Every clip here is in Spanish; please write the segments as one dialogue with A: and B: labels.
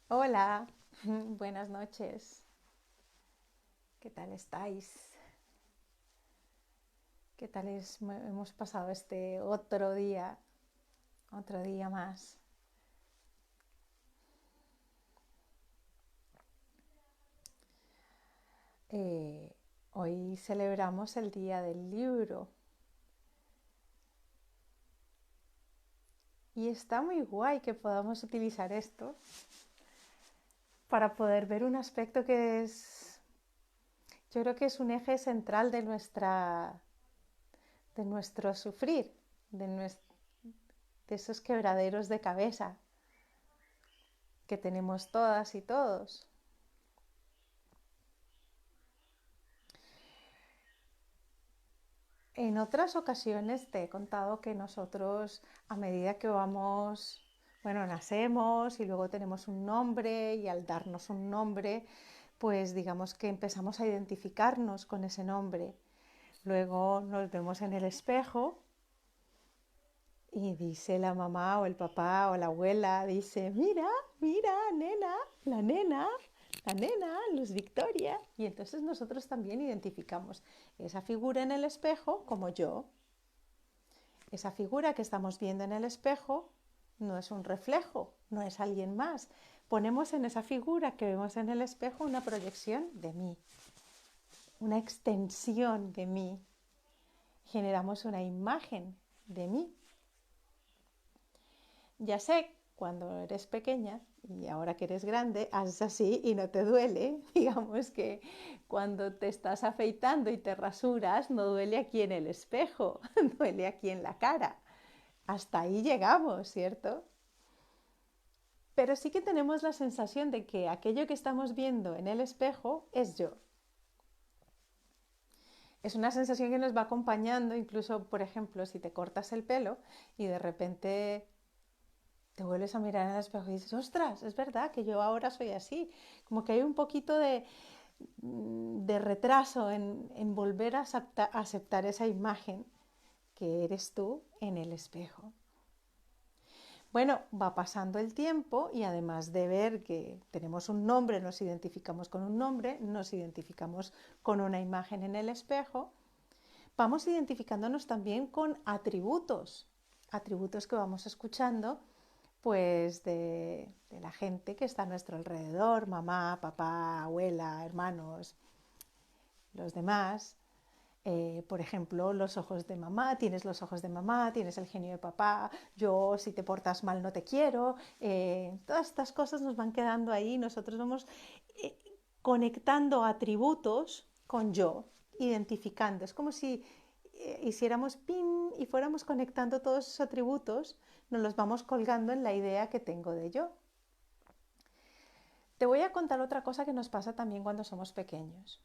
A: Hola, buenas noches. ¿Qué tal estáis? ¿Qué tal hemos pasado este otro día más? Eh, Hoy celebramos el Día del Libro y está muy guay que podamos utilizar esto para poder ver un aspecto que yo creo que es un eje central de nuestro sufrir, de, nues- de esos quebraderos de cabeza que tenemos todas y todos. En otras ocasiones te he contado que nosotros, a medida que vamos, bueno, nacemos y luego tenemos un nombre y al darnos un nombre, pues digamos que empezamos a identificarnos con ese nombre. Luego nos vemos en el espejo y dice la mamá o el papá o la abuela, dice, mira, mira, nena, la nena, la nena, Luz Victoria. Y entonces nosotros también identificamos esa figura en el espejo como yo. Esa figura que estamos viendo en el espejo no es un reflejo, no es alguien más. Ponemos en esa figura que vemos en el espejo una proyección de mí, una extensión de mí. Generamos una imagen de mí. Ya sé, cuando eres pequeña y ahora que eres grande, haces así y no te duele. Digamos que cuando te estás afeitando y te rasuras, no duele aquí en el espejo, duele aquí en la cara. Hasta ahí llegamos, ¿cierto? Pero sí que tenemos la sensación de que aquello que estamos viendo en el espejo es yo. Es una sensación que nos va acompañando, incluso, por ejemplo, si te cortas el pelo y de repente te vuelves a mirar en el espejo y dices, ostras, es verdad que yo ahora soy así. Como que hay un poquito de retraso en volver a aceptar esa imagen que eres tú en el espejo. Bueno, va pasando el tiempo y además de ver que tenemos un nombre, nos identificamos con un nombre, nos identificamos con una imagen en el espejo, vamos identificándonos también con atributos que vamos escuchando pues de la gente que está a nuestro alrededor, mamá, papá, abuela, hermanos, los demás. Por ejemplo, los ojos de mamá, tienes los ojos de mamá, tienes el genio de papá, yo si te portas mal no te quiero, todas estas cosas nos van quedando ahí, nosotros vamos eh, conectando atributos con yo, identificando, es como si hiciéramos pin y fuéramos conectando todos esos atributos, nos los vamos colgando en la idea que tengo de yo. Te voy a contar otra cosa que nos pasa también cuando somos pequeños.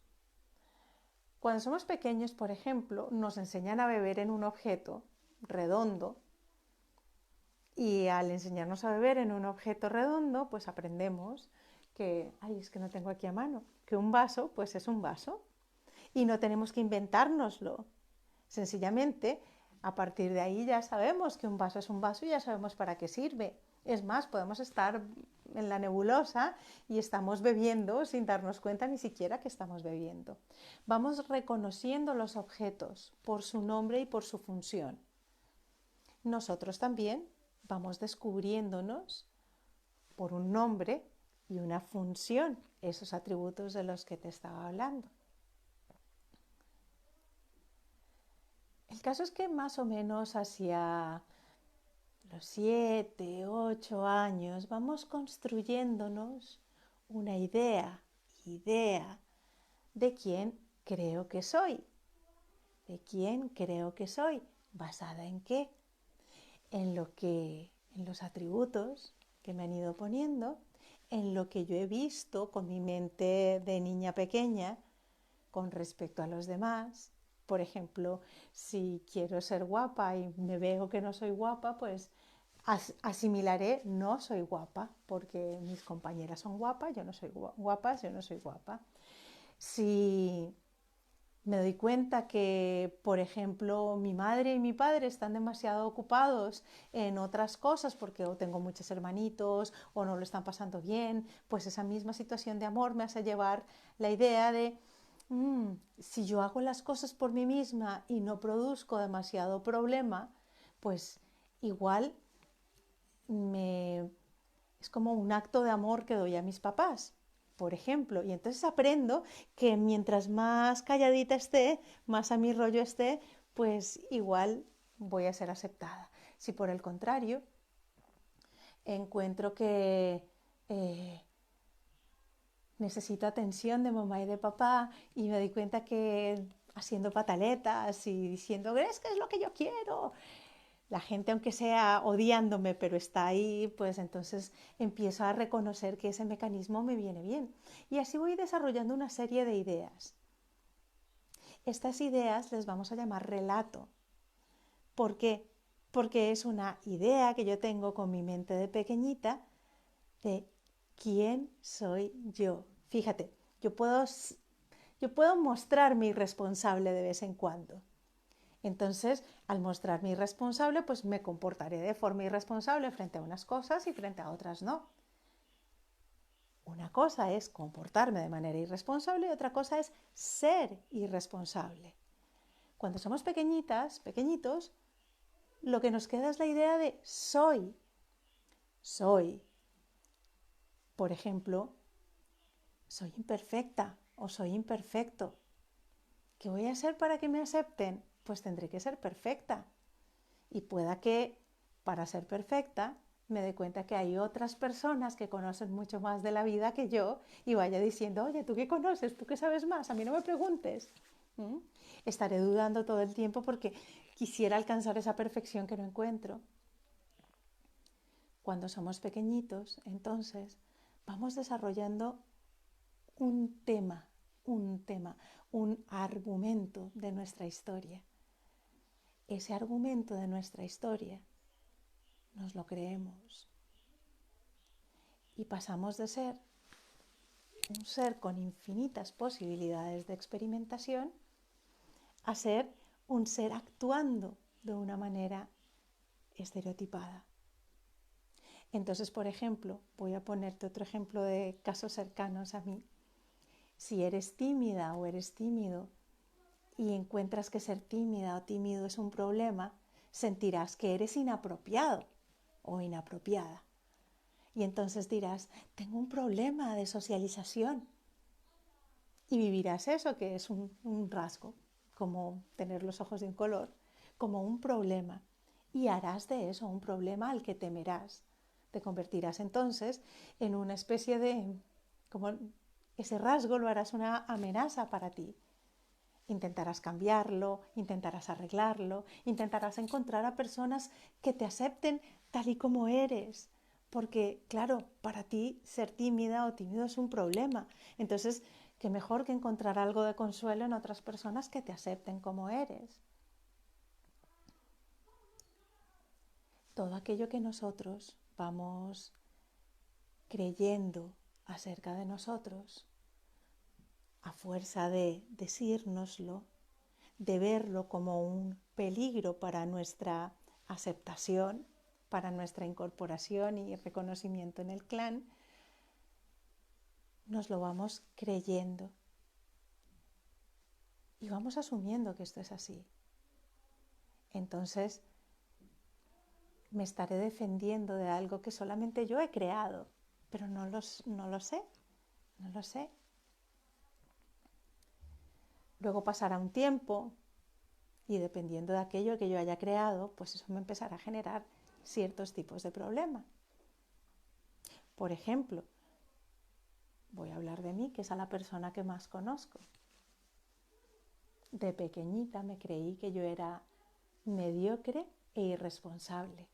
A: Cuando somos pequeños, por ejemplo, nos enseñan a beber en un objeto redondo y al enseñarnos a beber en un objeto redondo, pues aprendemos que, ay, es que no tengo aquí a mano, que un vaso, pues es un vaso y no tenemos que inventárnoslo. Sencillamente, a partir de ahí ya sabemos que un vaso es un vaso y ya sabemos para qué sirve. Es más, podemos estar en la nebulosa y estamos bebiendo sin darnos cuenta ni siquiera que estamos bebiendo. Vamos reconociendo los objetos por su nombre y por su función. Nosotros también vamos descubriéndonos por un nombre y una función, esos atributos de los que te estaba hablando. El caso es que más o menos hacia los 7, 8 años vamos construyéndonos una idea de quién creo que soy, de quién creo que soy, basada en qué, en los atributos que me han ido poniendo, en lo que yo he visto con mi mente de niña pequeña con respecto a los demás. Por ejemplo, si quiero ser guapa y me veo que no soy guapa, pues asimilaré no soy guapa, porque mis compañeras son guapas, yo no soy guapa, yo no soy guapa. Si Me doy cuenta que, por ejemplo, mi madre y mi padre están demasiado ocupados en otras cosas porque o tengo muchos hermanitos o no lo están pasando bien, pues esa misma situación de amor me hace llevar la idea de si yo hago las cosas por mí misma y no produzco demasiado problema, pues igual me, es como un acto de amor que doy a mis papás, por ejemplo. Y entonces aprendo que mientras más calladita esté, más a mi rollo esté, pues igual voy a ser aceptada. Si por el contrario encuentro que eh, necesito atención de mamá y de papá y me doy cuenta que haciendo pataletas y diciendo, es que es lo que yo quiero, la gente, aunque sea odiándome, pero está ahí, pues entonces empiezo a reconocer que ese mecanismo me viene bien. Y así voy desarrollando una serie de ideas. Estas ideas les vamos a llamar relato. ¿Por qué? Porque es una idea que yo tengo con mi mente de pequeñita de quién soy yo. Fíjate, yo puedo mostrarme irresponsable de vez en cuando. Entonces, al mostrarme irresponsable, pues me comportaré de forma irresponsable frente a unas cosas y frente a otras no. Una cosa es comportarme de manera irresponsable y otra cosa es ser irresponsable. Cuando somos pequeñitas, pequeñitos, lo que nos queda es la idea de soy. Soy. Por ejemplo, soy imperfecta o soy imperfecto. ¿Qué voy a hacer para que me acepten? Pues tendré que ser perfecta. Y pueda que para ser perfecta me dé cuenta que hay otras personas que conocen mucho más de la vida que yo y vaya diciendo, oye, ¿tú qué conoces? ¿Tú qué sabes más? A mí no me preguntes. ¿Mm? Estaré dudando todo el tiempo porque quisiera alcanzar esa perfección que no encuentro. Cuando somos pequeñitos, entonces, vamos desarrollando un tema, un argumento de nuestra historia. Ese argumento de nuestra historia nos lo creemos y pasamos de ser un ser con infinitas posibilidades de experimentación a ser un ser actuando de una manera estereotipada. Entonces, por ejemplo, voy a ponerte otro ejemplo de casos cercanos a mí. Si eres tímida o eres tímido y encuentras que ser tímida o tímido es un problema, sentirás que eres inapropiado o inapropiada. Y entonces dirás, tengo un problema de socialización. Y vivirás eso, que es un rasgo, como tener los ojos de un color, como un problema. Y harás de eso un problema al que temerás. Te convertirás entonces en una especie de, como ese rasgo lo harás una amenaza para ti. Intentarás cambiarlo, intentarás arreglarlo, intentarás encontrar a personas que te acepten tal y como eres. Porque, claro, para ti ser tímida o tímido es un problema. Entonces, qué mejor que encontrar algo de consuelo en otras personas que te acepten como eres. Todo aquello que nosotros vamos creyendo acerca de nosotros, a fuerza de decírnoslo, de verlo como un peligro para nuestra aceptación, para nuestra incorporación y reconocimiento en el clan, nos lo vamos creyendo y vamos asumiendo que esto es así. Entonces, me estaré defendiendo de algo que solamente yo he creado, pero no lo sé. Luego pasará un tiempo y dependiendo de aquello que yo haya creado, pues eso me empezará a generar ciertos tipos de problemas. Por ejemplo, voy a hablar de mí, que es a la persona que más conozco. De pequeñita me creí que yo era mediocre e irresponsable.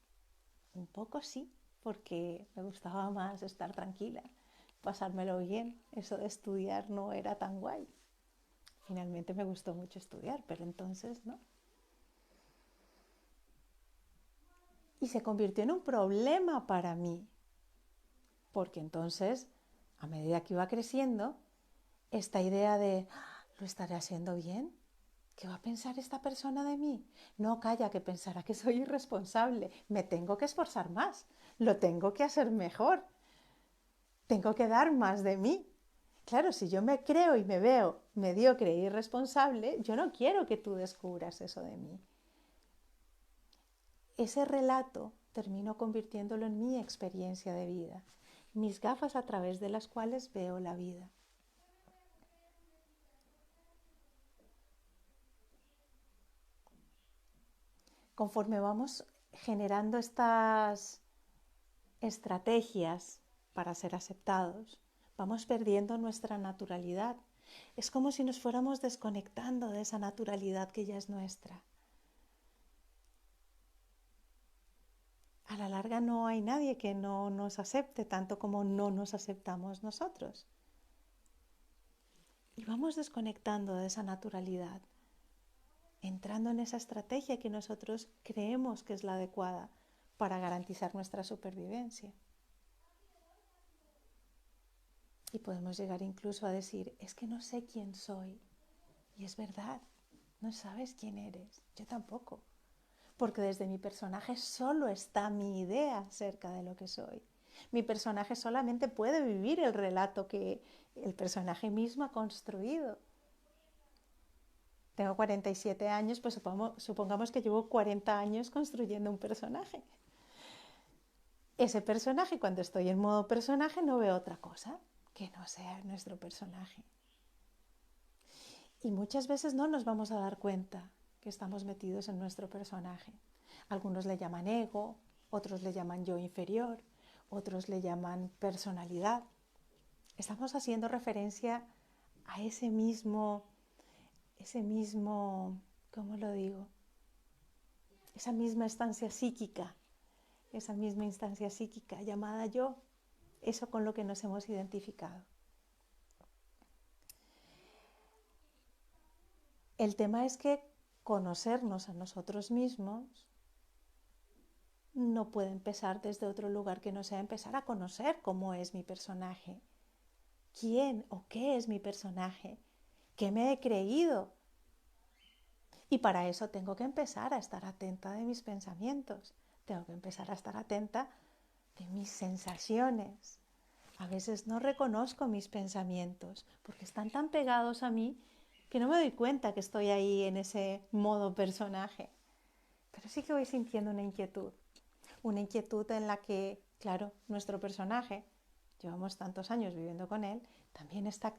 A: Un poco sí, porque me gustaba más estar tranquila, pasármelo bien. Eso de estudiar no era tan guay. Finalmente me gustó mucho estudiar, pero entonces no. Y se convirtió en un problema para mí, porque entonces, a medida que iba creciendo, esta idea de, ¿lo estaré haciendo bien? ¿qué va a pensar esta persona de mí? No, calla, que pensará que soy irresponsable. Me tengo que esforzar más, lo tengo que hacer mejor, tengo que dar más de mí. Claro, si yo me creo y me veo mediocre e irresponsable, yo no quiero que tú descubras eso de mí. Ese relato termino convirtiéndolo en mi experiencia de vida, mis gafas a través de las cuales veo la vida. Conforme vamos generando estas estrategias para ser aceptados, vamos perdiendo nuestra naturalidad. Es como si nos fuéramos desconectando de esa naturalidad que ya es nuestra. A la larga no hay nadie que no nos acepte tanto como no nos aceptamos nosotros. Y vamos desconectando de esa naturalidad, entrando en esa estrategia que nosotros creemos que es la adecuada para garantizar nuestra supervivencia. Y podemos llegar incluso a decir, es que no sé quién soy. Y es verdad, no sabes quién eres, yo tampoco. Porque desde mi personaje solo está mi idea acerca de lo que soy. Mi personaje solamente puede vivir el relato que el personaje mismo ha construido. Tengo 47 años, pues supongamos que llevo 40 años construyendo un personaje. Ese personaje, cuando estoy en modo personaje, no veo otra cosa que no sea nuestro personaje. Y muchas veces no nos vamos a dar cuenta que estamos metidos en nuestro personaje. Algunos le llaman ego, otros le llaman yo inferior, otros le llaman personalidad. Estamos haciendo referencia a ese mismo, ¿cómo lo digo? Esa misma instancia psíquica llamada yo, eso con lo que nos hemos identificado. El tema es que conocernos a nosotros mismos no puede empezar desde otro lugar que no sea empezar a conocer cómo es mi personaje, quién o qué es mi personaje, qué me he creído. Y para eso tengo que empezar a estar atenta de mis pensamientos, tengo que empezar a estar atenta de mis sensaciones. A veces no reconozco mis pensamientos porque están tan pegados a mí que no me doy cuenta que estoy ahí en ese modo personaje. Pero sí que voy sintiendo una inquietud en la que, claro, nuestro personaje, llevamos tantos años viviendo con él, también esta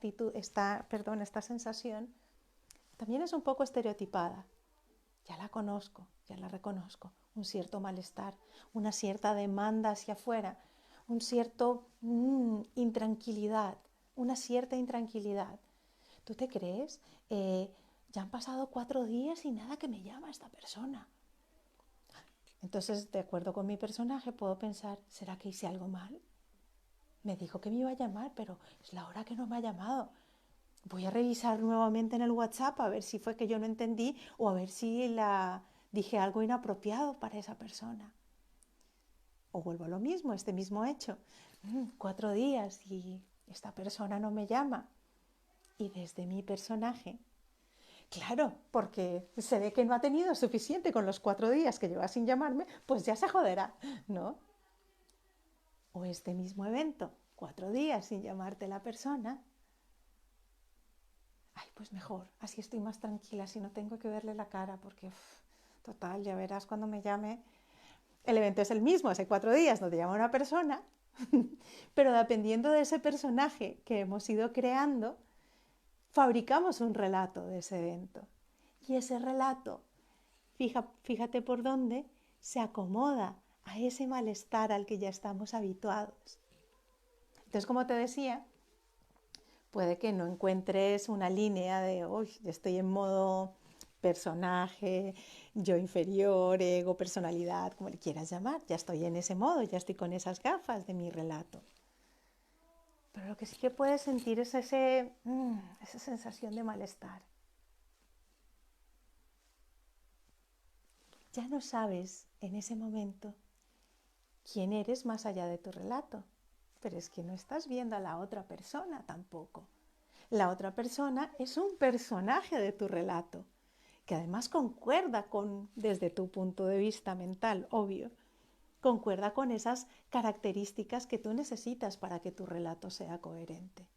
A: sensación, también es un poco estereotipada. Ya la conozco, ya la reconozco, un cierto malestar, una cierta demanda hacia afuera, un cierto intranquilidad, una cierta intranquilidad. ¿Tú te crees? Ya han pasado 4 días y nada que me llama esta persona. Entonces, de acuerdo con mi personaje, puedo pensar, ¿será que hice algo mal? Me dijo que me iba a llamar, pero es la hora que no me ha llamado. Voy a revisar nuevamente en el WhatsApp a ver si fue que yo no entendí o a ver si dije algo inapropiado para esa persona. O vuelvo a lo mismo, este mismo hecho. 4 días y esta persona no me llama. Y desde mi personaje, claro, porque se ve que no ha tenido suficiente con los 4 días que lleva sin llamarme, pues ya se joderá, ¿no? O este mismo evento, 4 días sin llamarte la persona. Ay, pues mejor, así estoy más tranquila, si no tengo que verle la cara, porque, total, ya verás cuando me llame. El evento es el mismo, hace 4 días no te llama una persona, pero dependiendo de ese personaje que hemos ido creando, fabricamos un relato de ese evento. Y ese relato, fíjate por dónde, se acomoda a ese malestar al que ya estamos habituados. Entonces, como te decía, puede que no encuentres una línea de, uy, estoy en modo personaje, yo inferior, ego, personalidad, como le quieras llamar. Ya estoy en ese modo, ya estoy con esas gafas de mi relato. Pero lo que sí que puedes sentir es esa sensación de malestar. Ya no sabes en ese momento quién eres más allá de tu relato, pero es que no estás viendo a la otra persona tampoco. La otra persona es un personaje de tu relato que además concuerda con, desde tu punto de vista mental, obvio, concuerda con esas características que tú necesitas para que tu relato sea coherente.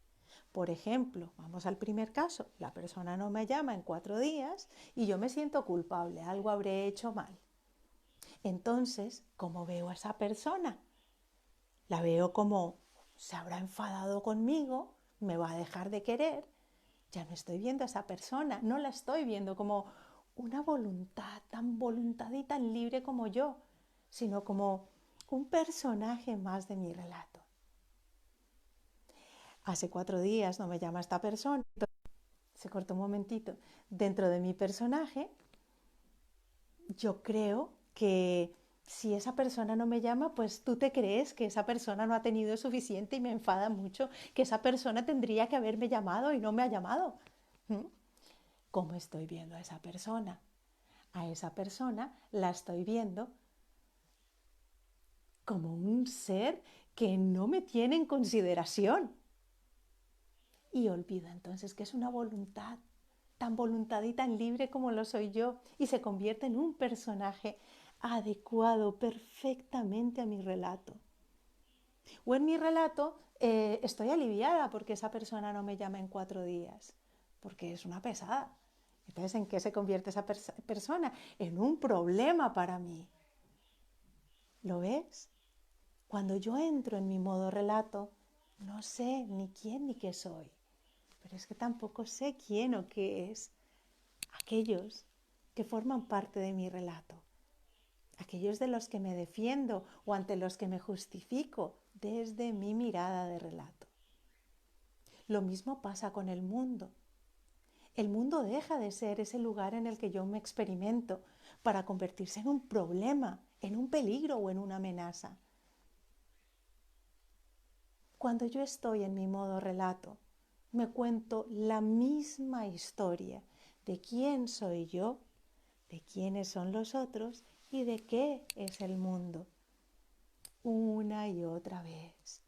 A: Por ejemplo, vamos al primer caso, la persona no me llama en 4 días y yo me siento culpable, algo habré hecho mal. Entonces, ¿cómo veo a esa persona? La veo como se habrá enfadado conmigo, me va a dejar de querer. Ya no estoy viendo a esa persona, no la estoy viendo como una voluntad y tan libre como yo, sino como un personaje más de mi relato. Hace 4 días no me llama esta persona, se cortó un momentito. Dentro de mi personaje, yo creo que si esa persona no me llama, pues tú te crees que esa persona no ha tenido suficiente y me enfada mucho, que esa persona tendría que haberme llamado y no me ha llamado. ¿Cómo estoy viendo a esa persona? A esa persona la estoy viendo como un ser que no me tiene en consideración. Y olvido entonces que es una voluntad y tan libre como lo soy yo, y se convierte en un personaje adecuado perfectamente a mi relato. O en mi relato estoy aliviada porque esa persona no me llama en 4 días, porque es una pesada. Entonces, ¿en qué se convierte esa persona? En un problema para mí. ¿Lo ves? Cuando yo entro en mi modo relato, no sé ni quién ni qué soy, pero es que tampoco sé quién o qué es aquellos que forman parte de mi relato, aquellos de los que me defiendo o ante los que me justifico desde mi mirada de relato. Lo mismo pasa con el mundo. El mundo deja de ser ese lugar en el que yo me experimento para convertirse en un problema, en un peligro o en una amenaza. Cuando yo estoy en mi modo relato, me cuento la misma historia de quién soy yo, de quiénes son los otros y de qué es el mundo, una y otra vez.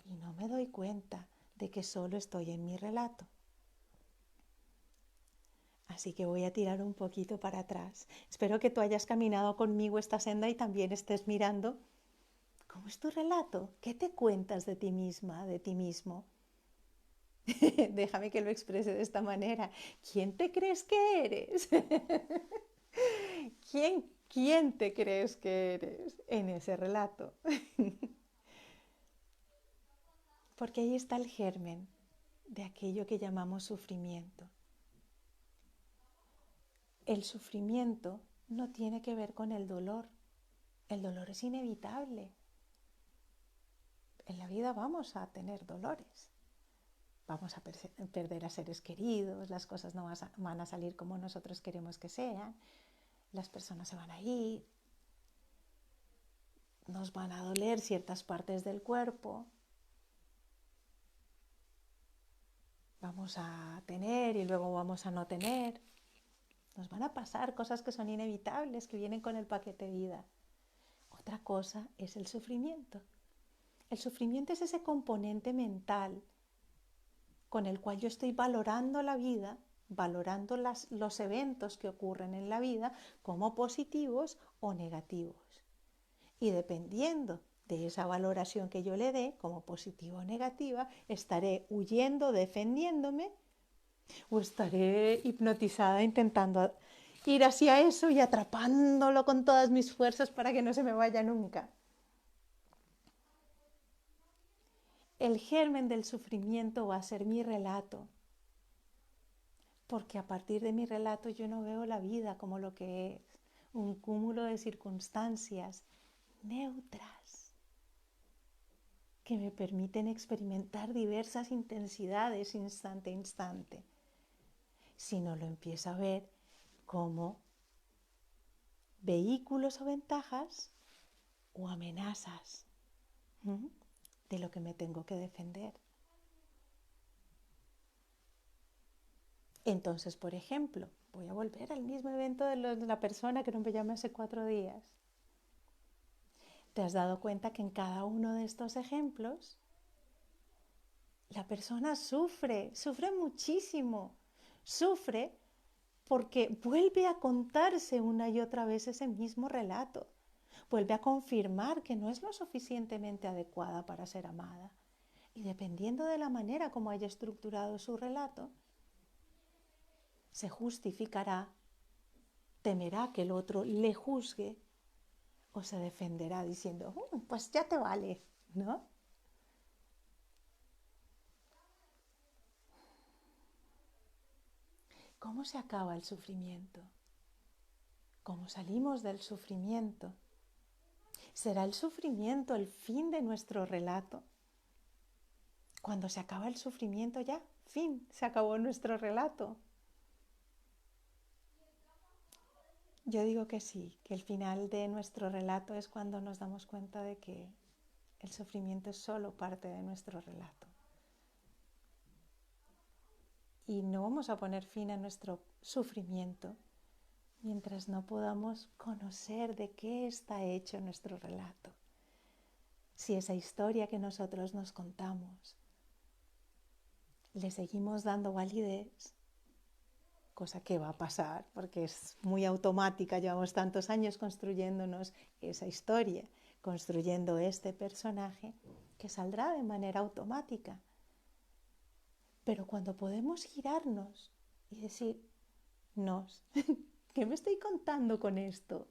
A: Y no me doy cuenta de que solo estoy en mi relato. Así que voy a tirar un poquito para atrás. Espero que tú hayas caminado conmigo esta senda y también estés mirando cómo es tu relato, qué te cuentas de ti misma, de ti mismo. Déjame que lo exprese de esta manera. ¿Quién te crees que eres? ¿Quién te crees que eres en ese relato? Porque ahí está el germen de aquello que llamamos sufrimiento. El sufrimiento no tiene que ver con el dolor. El dolor es inevitable. En la vida vamos a tener dolores. Vamos a perder a seres queridos, las cosas no van a salir como nosotros queremos que sean, las personas se van a ir, nos van a doler ciertas partes del cuerpo, vamos a tener y luego vamos a no tener, nos van a pasar cosas que son inevitables, que vienen con el paquete vida. Otra cosa es el sufrimiento. El sufrimiento es ese componente mental con el cual yo estoy valorando la vida, valorando los eventos que ocurren en la vida como positivos o negativos. Y dependiendo de esa valoración que yo le dé, como positiva o negativa, estaré huyendo, defendiéndome, o estaré hipnotizada intentando ir hacia eso y atrapándolo con todas mis fuerzas para que no se me vaya nunca. El germen del sufrimiento va a ser mi relato, porque a partir de mi relato yo no veo la vida como lo que es, un cúmulo de circunstancias neutras que me permiten experimentar diversas intensidades instante a instante, sino lo empiezo a ver como vehículos o ventajas o amenazas de lo que me tengo que defender. Entonces, por ejemplo, voy a volver al mismo evento de la persona que no me llama hace 4 días. ¿Te has dado cuenta que en cada uno de estos ejemplos la persona sufre muchísimo, sufre porque vuelve a contarse una y otra vez ese mismo relato. Vuelve a confirmar que no es lo suficientemente adecuada para ser amada. Y dependiendo de la manera como haya estructurado su relato, se justificará, temerá que el otro le juzgue o se defenderá diciendo, pues ya te vale, ¿no? ¿Cómo se acaba el sufrimiento? ¿Cómo salimos del sufrimiento? ¿Será el sufrimiento el fin de nuestro relato? Cuando se acaba el sufrimiento ya, fin, se acabó nuestro relato. Yo digo que sí, que el final de nuestro relato es cuando nos damos cuenta de que el sufrimiento es solo parte de nuestro relato. Y no vamos a poner fin a nuestro sufrimiento mientras no podamos conocer de qué está hecho nuestro relato. Si esa historia que nosotros nos contamos le seguimos dando validez, cosa que va a pasar porque es muy automática, llevamos tantos años construyéndonos esa historia, construyendo este personaje que saldrá de manera automática. Pero cuando podemos girarnos y decir, ¿qué me estoy contando con esto?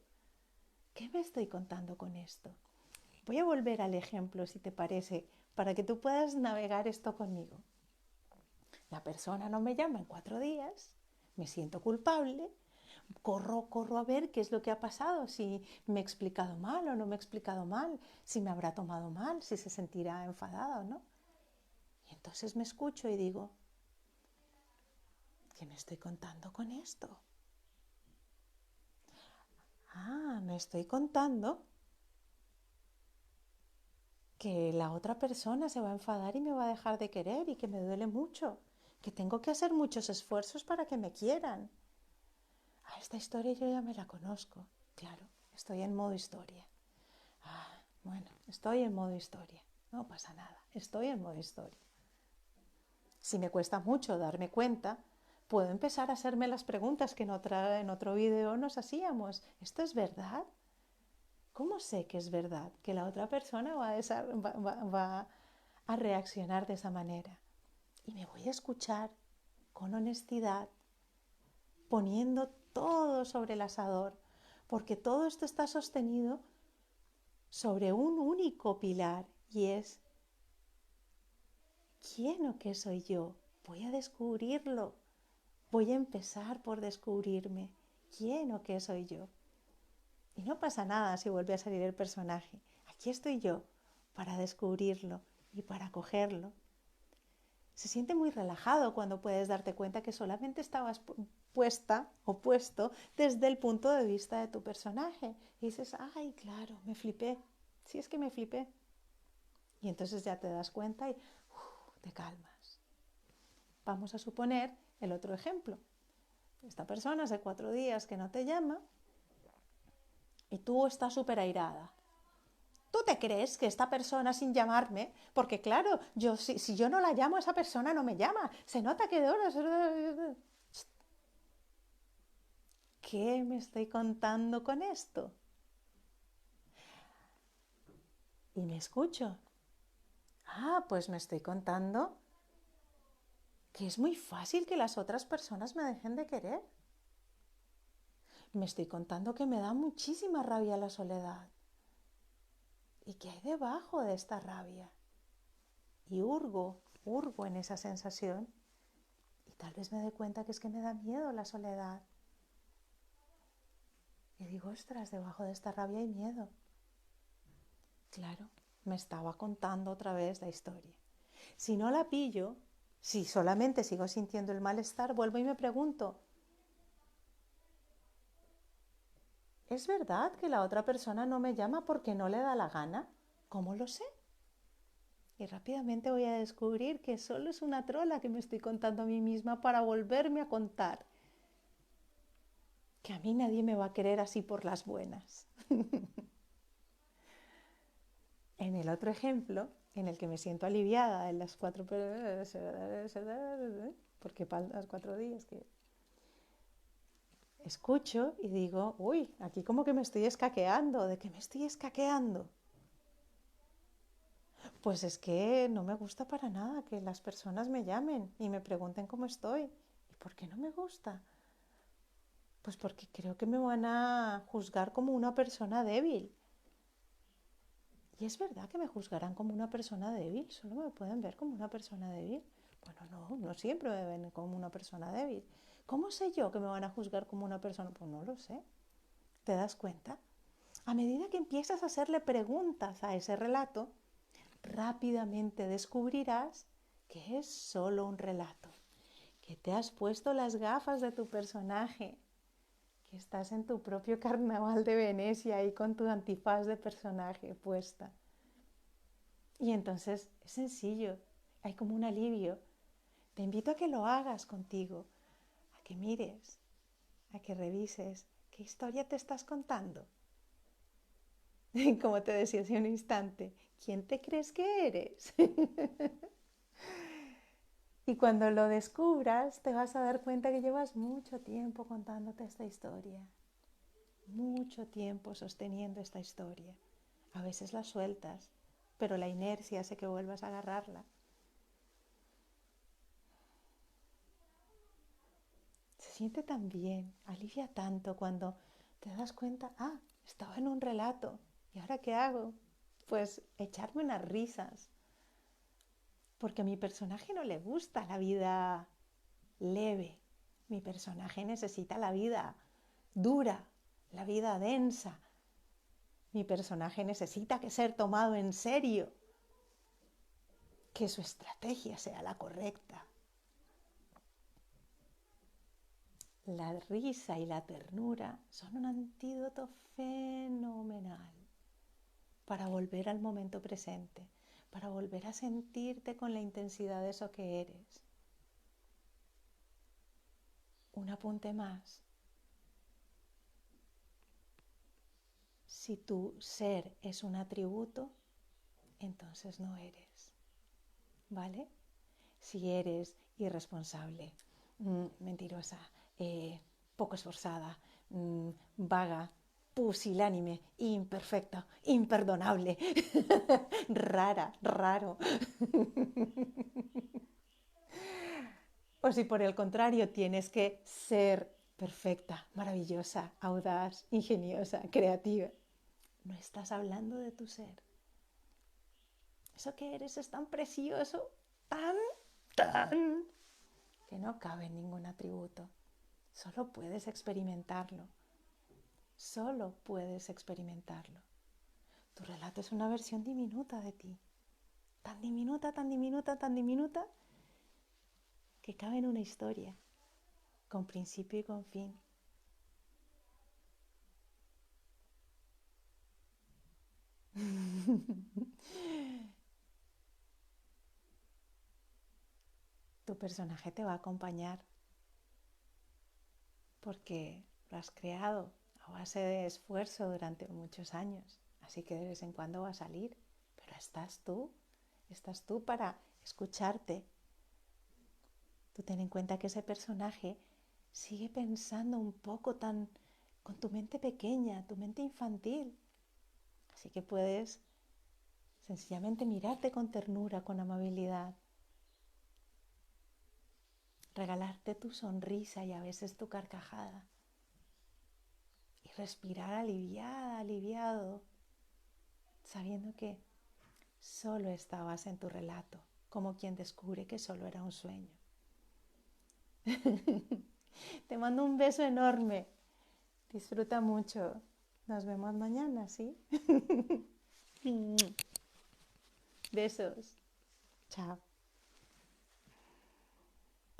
A: ¿Qué me estoy contando con esto? Voy a volver al ejemplo, si te parece, para que tú puedas navegar esto conmigo. La persona no me llama en 4 días, me siento culpable, corro a ver qué es lo que ha pasado, si me he explicado mal o no me he explicado mal, si me habrá tomado mal, si se sentirá enfadada o no. Y entonces me escucho y digo, ¿qué me estoy contando con esto? Me estoy contando que la otra persona se va a enfadar y me va a dejar de querer y que me duele mucho, que tengo que hacer muchos esfuerzos para que me quieran. Esta historia yo ya me la conozco, claro, estoy en modo historia. Bueno, estoy en modo historia, no pasa nada, estoy en modo historia. Si me cuesta mucho darme cuenta, puedo empezar a hacerme las preguntas que en otro video nos hacíamos. ¿Esto es verdad? ¿Cómo sé que es verdad? Que la otra persona va a reaccionar de esa manera. Y me voy a escuchar con honestidad, poniendo todo sobre el asador, porque todo esto está sostenido sobre un único pilar y es ¿quién o qué soy yo? Voy a descubrirlo. Voy a empezar por descubrirme quién o qué soy yo. Y no pasa nada si vuelve a salir el personaje. Aquí estoy yo para descubrirlo y para cogerlo. Se siente muy relajado cuando puedes darte cuenta que solamente estabas puesta o puesto desde el punto de vista de tu personaje. Y dices, ay, claro, me flipé. Sí, es que me flipé. Y entonces ya te das cuenta y te calmas. Vamos a suponer el otro ejemplo. Esta persona hace 4 días que no te llama y tú estás súper airada. ¿Tú te crees que esta persona sin llamarme, porque claro, si yo no la llamo, esa persona no me llama, se nota que de horas... ¿Qué me estoy contando con esto? Y me escucho. Pues me estoy contando que es muy fácil que las otras personas me dejen de querer. Me estoy contando que me da muchísima rabia la soledad. ¿Y qué hay debajo de esta rabia? Y hurgo en esa sensación y tal vez me dé cuenta que es que me da miedo la soledad. Y digo, ostras, debajo de esta rabia hay miedo. Claro, me estaba contando otra vez la historia. Si no la pillo, si solamente sigo sintiendo el malestar, vuelvo y me pregunto, ¿es verdad que la otra persona no me llama porque no le da la gana? ¿Cómo lo sé? Y rápidamente voy a descubrir que solo es una trola que me estoy contando a mí misma para volverme a contar que a mí nadie me va a querer así por las buenas. En el otro ejemplo, en el que me siento aliviada en las 4 porque para los 4 días que escucho y digo, uy, aquí como que me estoy escaqueando. ¿De qué me estoy escaqueando? Pues es que no me gusta para nada que las personas me llamen y me pregunten cómo estoy. ¿Y por qué no me gusta? Pues porque creo que me van a juzgar como una persona débil. Y es verdad que me juzgarán como una persona débil, solo me pueden ver como una persona débil. Bueno, no, no siempre me ven como una persona débil. ¿Cómo sé yo que me van a juzgar como una persona? Pues no lo sé. ¿Te das cuenta? A medida que empiezas a hacerle preguntas a ese relato, rápidamente descubrirás que es solo un relato, que te has puesto las gafas de tu personaje, que estás en tu propio carnaval de Venecia ahí con tu antifaz de personaje puesta. Y entonces es sencillo, hay como un alivio. Te invito a que lo hagas contigo, a que mires, a que revises qué historia te estás contando. Como te decía hace un instante, ¿quién te crees que eres? Y cuando lo descubras, te vas a dar cuenta que llevas mucho tiempo contándote esta historia, mucho tiempo sosteniendo esta historia. A veces la sueltas, pero la inercia hace que vuelvas a agarrarla. Se siente tan bien, alivia tanto cuando te das cuenta, estaba en un relato, ¿y ahora qué hago? Pues echarme unas risas, porque a mi personaje no le gusta la vida leve. Mi personaje necesita la vida dura, la vida densa. Mi personaje necesita que ser tomado en serio, que su estrategia sea la correcta. La risa y la ternura son un antídoto fenomenal para volver al momento presente, para volver a sentirte con la intensidad de eso que eres. Un apunte más. Si tu ser es un atributo, entonces no eres, ¿vale? Si eres irresponsable, mentirosa, poco esforzada, vaga, pusilánime, imperfecta, imperdonable, rara, raro. O si por el contrario tienes que ser perfecta, maravillosa, audaz, ingeniosa, creativa, no estás hablando de tu ser. Eso que eres es tan precioso, tan, que no cabe en ningún atributo. Solo puedes experimentarlo. Solo puedes experimentarlo. Tu relato es una versión diminuta de ti. Tan diminuta, tan diminuta, tan diminuta, que cabe en una historia, con principio y con fin. Tu personaje te va a acompañar porque lo has creado a base de esfuerzo durante muchos años. Así que de vez en cuando va a salir. Pero estás tú para escucharte. Tú ten en cuenta que ese personaje sigue pensando un poco tan con tu mente pequeña, tu mente infantil. Así que puedes sencillamente mirarte con ternura, con amabilidad, regalarte tu sonrisa y a veces tu carcajada y respirar aliviada, aliviado, sabiendo que solo estabas en tu relato, como quien descubre que solo era un sueño. Te mando un beso enorme. Disfruta mucho. Nos vemos mañana, ¿sí? Besos. Chao.